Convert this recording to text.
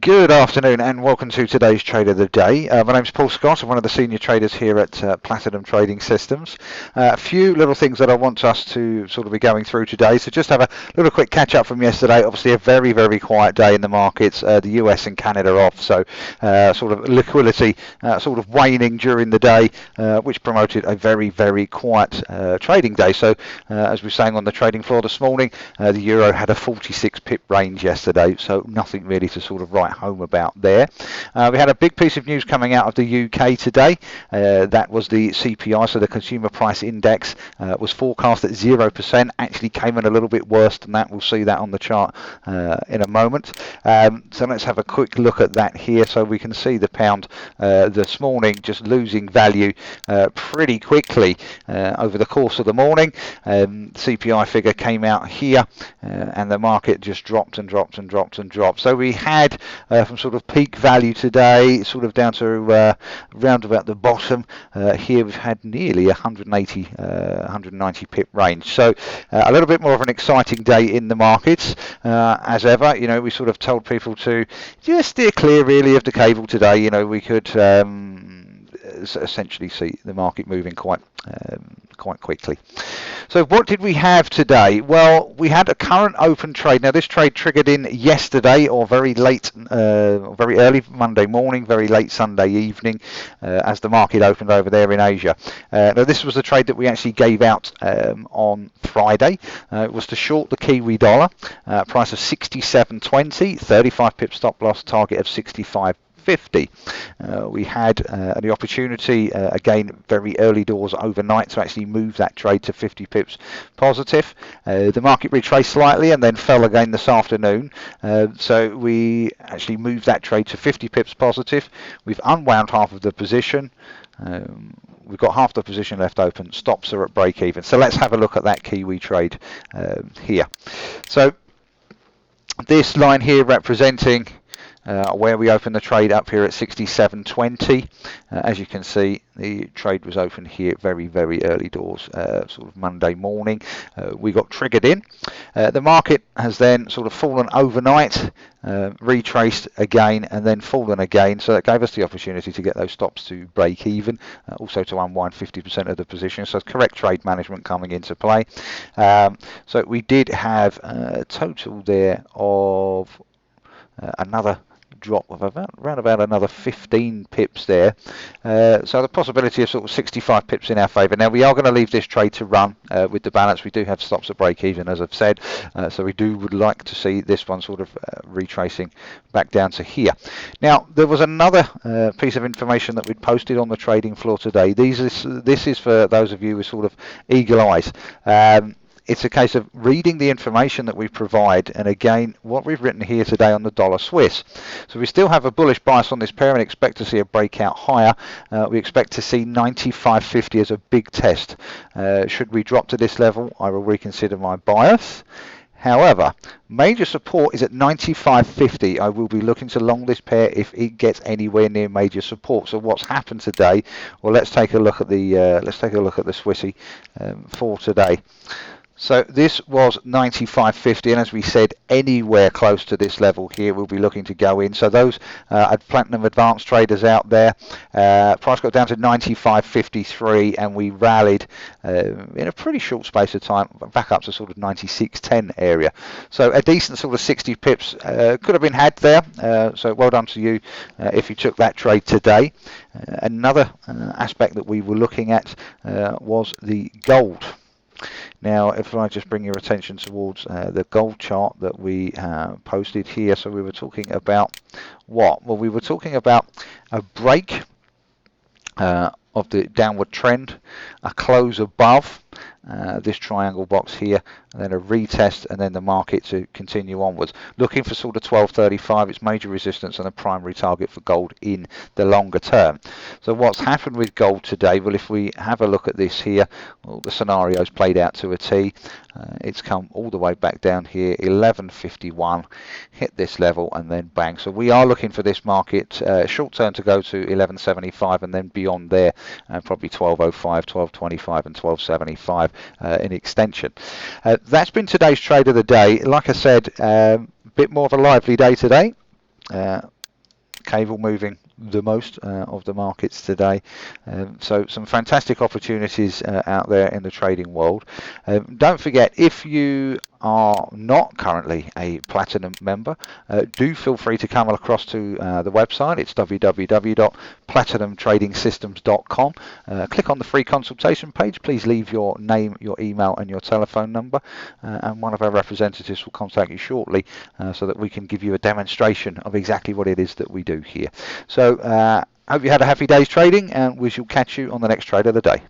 Good afternoon and welcome to today's Trade of the Day. My name's Paul Scott. I'm one of the senior traders here at Platinum Trading Systems. A few little things that I want us to sort of be going through today. So just have a little quick catch up from yesterday. Obviously a very, very quiet day in the markets. The US and Canada off, so sort of liquidity sort of waning during the day, which promoted a very, very quiet trading day. So as we were saying on the trading floor this morning, the Euro had a 46 pip range yesterday, so nothing really to sort of write home about there. We had a big piece of news coming out of the UK today. That was the CPI, so the Consumer Price Index was forecast at 0%, actually came in a little bit worse than that. We'll see that on the chart in a moment. So let's have a quick look at that here. So we can see the pound this morning just losing value pretty quickly over the course of the morning. CPI figure came out here and the market just dropped and dropped and dropped and dropped. So we had from sort of peak value today, sort of down to round about the bottom. Here we've had nearly 190 pip range. So a little bit more of an exciting day in the markets. As ever, you know, we sort of told people to just steer clear really of the cable today. You know, we could essentially see the market moving quite quickly. So what did we have today? Well, we had a current open trade. Now this trade triggered in yesterday or very late, very early Monday morning, very late Sunday evening as the market opened over there in Asia. Now this was the trade that we actually gave out on Friday. It was to short the Kiwi dollar, price of 67.20, 35 pip stop loss, target of 65.50. We had the opportunity again very early doors overnight to actually move that trade to 50 pips positive. The market retraced slightly and then fell again this afternoon, so we actually moved that trade to 50 pips positive. We've unwound half of the position. We've got half the position left open. Stops are at break even. So let's have a look at that Kiwi trade here. So this line here representing where we opened the trade up here at 67.20. As you can see, the trade was open here very early doors, sort of Monday morning. We got triggered in. The market has then sort of fallen overnight, retraced again and then fallen again, so that gave us the opportunity to get those stops to break even, also to unwind 50% of the position. So correct trade management coming into play. So we did have a total there of another drop of around about another 15 pips there, so the possibility of sort of 65 pips in our favour. Now we are going to leave this trade to run with the balance. We do have stops at break even, as I've said, so we would like to see this one sort of retracing back down to here. Now there was another piece of information that we'd posted on the trading floor today. This is for those of you with sort of eagle eyes. It's a case of reading the information that we provide, and again what we've written here today on the dollar Swiss. So we still have a bullish bias on this pair and expect to see a breakout higher. We expect to see 95.50 as a big test. Should we drop to this level, I will reconsider my bias. However, major support is at 95.50. I will be looking to long this pair if it gets anywhere near major support. So what's happened today? Well, let's take a look at the Swissy for today. So this was 95.50, and as we said, anywhere close to this level here we'll be looking to go in. So those Platinum advanced traders out there, price got down to 95.53 and we rallied in a pretty short space of time back up to sort of 96.10 area. So a decent sort of 60 pips could have been had there, so well done to you if you took that trade today. Another aspect that we were looking at was the gold. Now, if I just bring your attention towards the gold chart that we posted here. So we were talking about what? Well, we were talking about a break of the downward trend, a close above this triangle box here, and then a retest, and then the market to continue onwards. Looking for sort of 12.35, its major resistance and a primary target for gold in the longer term. So what's happened with gold today? Well, if we have a look at this here, well, the scenario's played out to a T. It's come all the way back down here, 11.51, hit this level, and then bang. So we are looking for this market short term to go to 11.75, and then beyond there, probably 12.05, 12.25, and 12.75 in extension. That's been today's trade of the day. Like I said, a bit more of a lively day today. cable moving the most of the markets today. So some fantastic opportunities out there in the trading world. Don't forget, if you are not currently a Platinum member, do feel free to come across to the website. It's www.platinumtradingsystems.com. Click on the free consultation page. Please leave your name, your email and your telephone number, and one of our representatives will contact you shortly so that we can give you a demonstration of exactly what it is that we do here. So hope you had a happy day's trading, and we shall catch you on the next trade of the day.